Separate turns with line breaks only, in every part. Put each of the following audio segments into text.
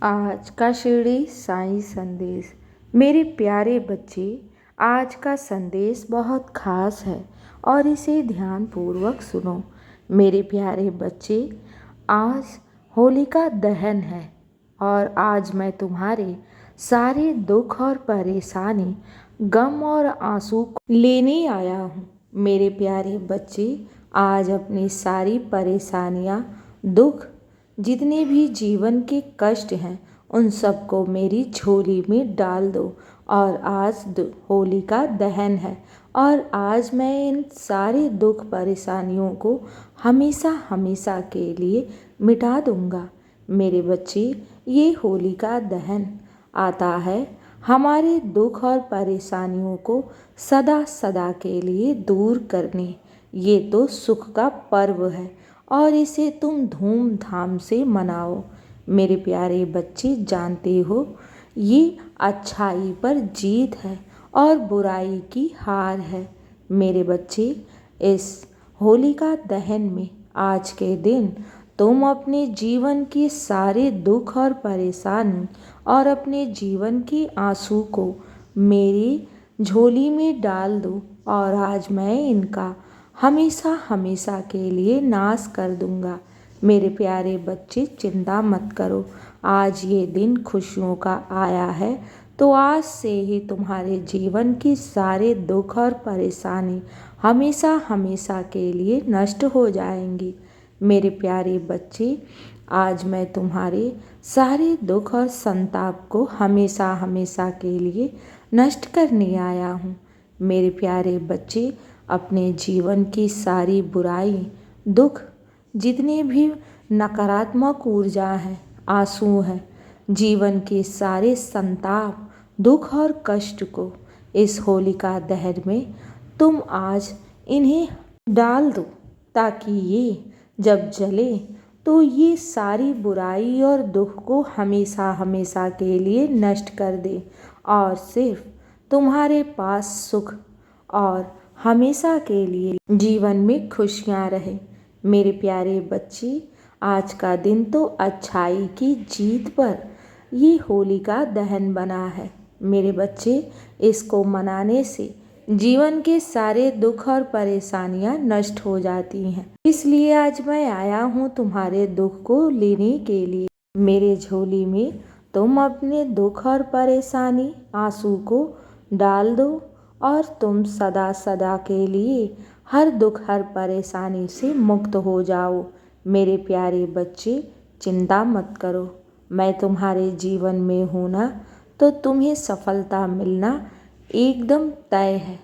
आज का शिरडी साईं संदेश। मेरे प्यारे बच्चे, आज का संदेश बहुत खास है और इसे ध्यानपूर्वक सुनो। मेरे प्यारे बच्चे, आज होलिका दहन है और आज मैं तुम्हारे सारे दुख और परेशानी, गम और आंसू को लेने आया हूँ। मेरे प्यारे बच्चे, आज अपनी सारी परेशानियाँ, दुख, जितने भी जीवन के कष्ट हैं उन सबको मेरी झोली में डाल दो। और आज होलिका दहन है और आज मैं इन सारे दुख परेशानियों को हमेशा हमेशा के लिए मिटा दूंगा। मेरे बच्चे, ये होलिका दहन आता है हमारे दुख और परेशानियों को सदा सदा के लिए दूर करने। ये तो सुख का पर्व है और इसे तुम धूमधाम से मनाओ। मेरे प्यारे बच्चे, जानते हो ये अच्छाई पर जीत है और बुराई की हार है। मेरे बच्चे, इस होलिका दहन में आज के दिन तुम अपने जीवन के सारे दुख और परेशानी और अपने जीवन के आंसू को मेरी झोली में डाल दो और आज मैं इनका हमेशा हमेशा के लिए नाश कर दूंगा। मेरे प्यारे बच्चे, चिंता मत करो। आज ये दिन खुशियों का आया है तो आज से ही तुम्हारे जीवन की सारे दुख और परेशानी हमेशा हमेशा के लिए नष्ट हो जाएंगी। मेरे प्यारे बच्चे, आज मैं तुम्हारे सारे दुख और संताप को हमेशा हमेशा के लिए नष्ट करने आया हूँ। मेरे प्यारे बच्चे, अपने जीवन की सारी बुराई, दुख, जितने भी नकारात्मक ऊर्जा है, आंसू है, जीवन के सारे संताप, दुख और कष्ट को इस होलिका दहन में तुम आज इन्हें डाल दो ताकि ये जब जले तो ये सारी बुराई और दुख को हमेशा हमेशा के लिए नष्ट कर दे और सिर्फ तुम्हारे पास सुख और हमेशा के लिए जीवन में खुशियाँ रहे। मेरे प्यारे बच्चे, आज का दिन तो अच्छाई की जीत पर ये होलिका दहन बना है। मेरे बच्चे, इसको मनाने से जीवन के सारे दुख और परेशानियां नष्ट हो जाती हैं। इसलिए आज मैं आया हूँ तुम्हारे दुख को लेने के लिए। मेरे झोली में तुम अपने दुख और परेशानी, आंसू को डाल दो और तुम सदा सदा के लिए हर दुख हर परेशानी से मुक्त हो जाओ। मेरे प्यारे बच्चे, चिंता मत करो। मैं तुम्हारे जीवन में हूँ ना, तो तुम्हें सफलता मिलना एकदम तय है।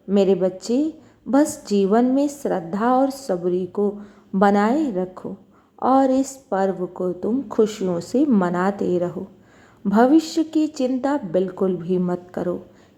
मेरे बच्चे, बस जीवन में श्रद्धा और सब्र को बनाए रखो और इस पर्व को तुम खुशियों से मनाते रहो। भविष्य की चिंता बिल्कुल भी मत करो,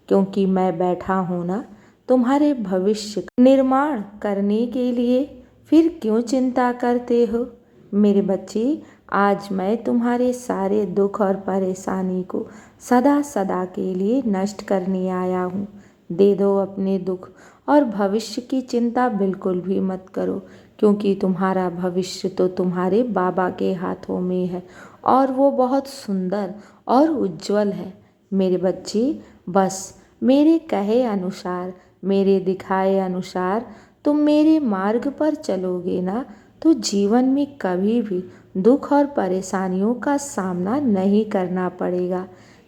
क्योंकि मैं बैठा हूँ ना तुम्हारे भविष्य का निर्माण करने के लिए। फिर क्यों चिंता करते हो? मेरे बच्चे, आज मैं तुम्हारे सारे दुख और परेशानी को सदा सदा के लिए नष्ट करने आया हूँ। दे दो अपने दुख और भविष्य की चिंता बिल्कुल भी मत करो, क्योंकि तुम्हारा भविष्य तो तुम्हारे बाबा के हाथों में है और वो बहुत सुंदर और उज्जवल है। मेरे बच्चे, बस मेरे कहे अनुसार, मेरे दिखाए अनुसार तुम मेरे मार्ग पर चलोगे ना, तो जीवन में कभी भी दुख और परेशानियों का सामना नहीं करना पड़ेगा।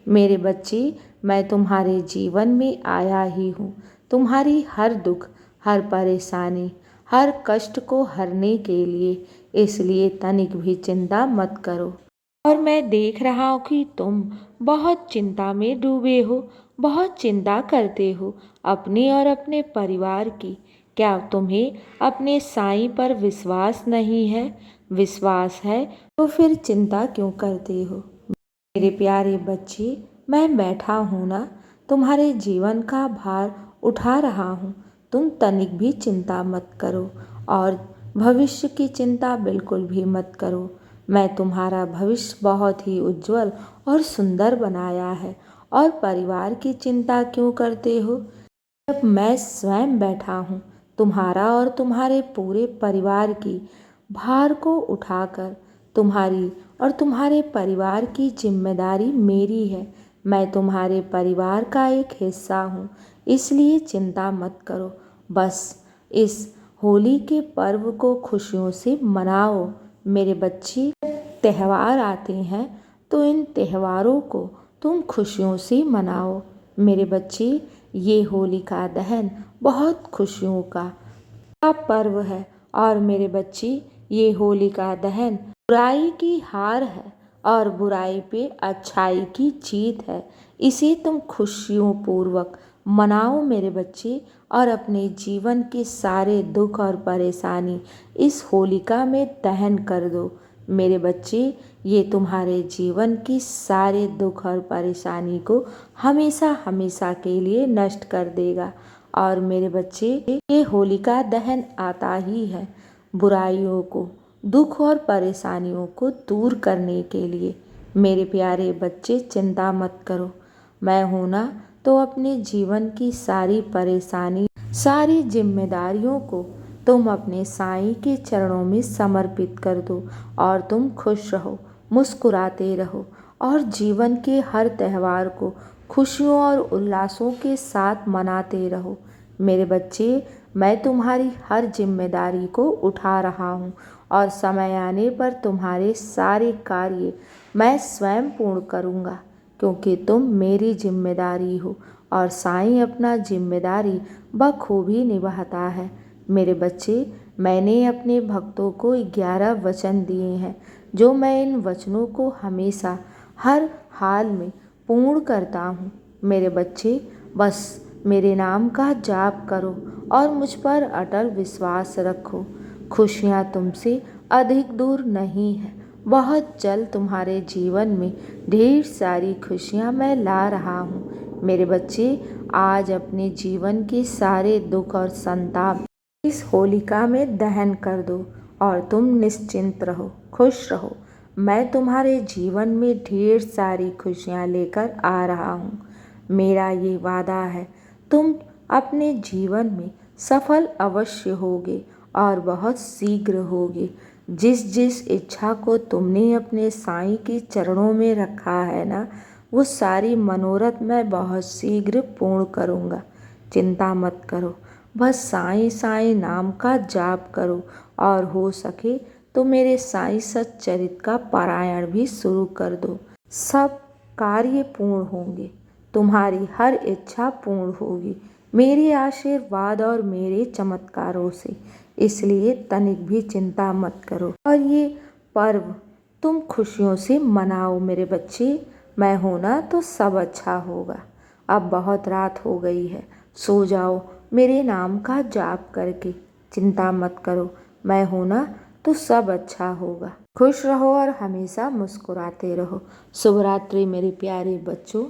मेरे बच्चे, मैं तुम्हारे जीवन में आया ही हूँ तुम्हारी हर दुख, हर परेशानी, हर कष्ट को हरने के लिए। इसलिए तनिक भी चिंता मत करो। और मैं देख रहा हूँ कि तुम बहुत चिंता में डूबे हो, बहुत चिंता करते हो अपने और अपने परिवार की। क्या तुम्हें अपने साईं पर विश्वास नहीं है? विश्वास है तो फिर चिंता क्यों करते हो? मेरे प्यारे बच्चे, मैं बैठा हूँ ना, तुम्हारे जीवन का भार उठा रहा हूँ। तुम तनिक भी चिंता मत करो और भविष्य की चिंता बिल्कुल भी मत करो। मैं तुम्हारा भविष्य बहुत ही उज्जवल और सुंदर बनाया है। और परिवार की चिंता क्यों करते हो, जब मैं स्वयं बैठा हूँ तुम्हारा और तुम्हारे पूरे परिवार की भार को उठाकर तुम्हारी और तुम्हारे परिवार की जिम्मेदारी मेरी है। मैं तुम्हारे परिवार का एक हिस्सा हूँ, इसलिए चिंता मत करो। बस इस होली के पर्व को खुशियों से मनाओ। मेरे बच्चे, त्यौहार आते हैं तो इन त्योहारों को तुम खुशियों से मनाओ। मेरे बच्चे, ये होलिका दहन बहुत खुशियों का पर्व है और मेरे बच्चे, ये होलिका दहन बुराई की हार है और बुराई पे अच्छाई की जीत है। इसे तुम खुशियों पूर्वक मनाओ मेरे बच्चे, और अपने जीवन के सारे दुख और परेशानी इस होलिका में दहन कर दो। मेरे बच्चे, ये तुम्हारे जीवन की सारे दुख और परेशानी को हमेशा हमेशा के लिए नष्ट कर देगा। और मेरे बच्चे, ये होलिका दहन आता ही है बुराइयों को, दुख और परेशानियों को दूर करने के लिए। मेरे प्यारे बच्चे, चिंता मत करो। मैं हूं ना, तो अपने जीवन की सारी परेशानी, सारी जिम्मेदारियों को तुम अपने साईं के चरणों में समर्पित कर दो और तुम खुश रहो, मुस्कुराते रहो और जीवन के हर त्यौहार को खुशियों और उल्लासों के साथ मनाते रहो। मेरे बच्चे, मैं तुम्हारी हर जिम्मेदारी को उठा रहा हूँ और समय आने पर तुम्हारे सारे कार्य मैं स्वयं पूर्ण करूँगा, क्योंकि तुम मेरी जिम्मेदारी हो और साईं अपना जिम्मेदारी बखूबी निभाता है। मेरे बच्चे, मैंने अपने भक्तों को 11 वचन दिए हैं, जो मैं इन वचनों को हमेशा हर हाल में पूर्ण करता हूँ। मेरे बच्चे, बस मेरे नाम का जाप करो और मुझ पर अटल विश्वास रखो। खुशियाँ तुमसे अधिक दूर नहीं है। बहुत जल्द तुम्हारे जीवन में ढेर सारी खुशियाँ मैं ला रहा हूँ। मेरे बच्चे, आज अपने जीवन के सारे दुख और संताप इस होलिका में दहन कर दो और तुम निश्चिंत रहो, खुश रहो। मैं तुम्हारे जीवन में ढेर सारी खुशियाँ लेकर आ रहा हूँ। मेरा ये वादा है, तुम अपने जीवन में सफल अवश्य होगे और बहुत शीघ्र होगे। जिस जिस इच्छा को तुमने अपने साईं के चरणों में रखा है ना, वो सारी मनोरथ मैं बहुत शीघ्र पूर्ण करूँगा। चिंता मत करो, बस साईं साईं नाम का जाप करो और हो सके तो मेरे साईं सच्चरित का पारायण भी शुरू कर दो। सब कार्य पूर्ण होंगे, तुम्हारी हर इच्छा पूर्ण होगी मेरे आशीर्वाद और मेरे चमत्कारों से। इसलिए तनिक भी चिंता मत करो और ये पर्व तुम खुशियों से मनाओ। मेरे बच्चे, मैं हूं ना, तो सब अच्छा होगा। अब बहुत रात हो गई है, सो जाओ मेरे नाम का जाप करके। चिंता मत करो, मैं हूं ना, तो सब अच्छा होगा। खुश रहो और हमेशा मुस्कुराते रहो। शुभ रात्रि मेरे प्यारे बच्चों।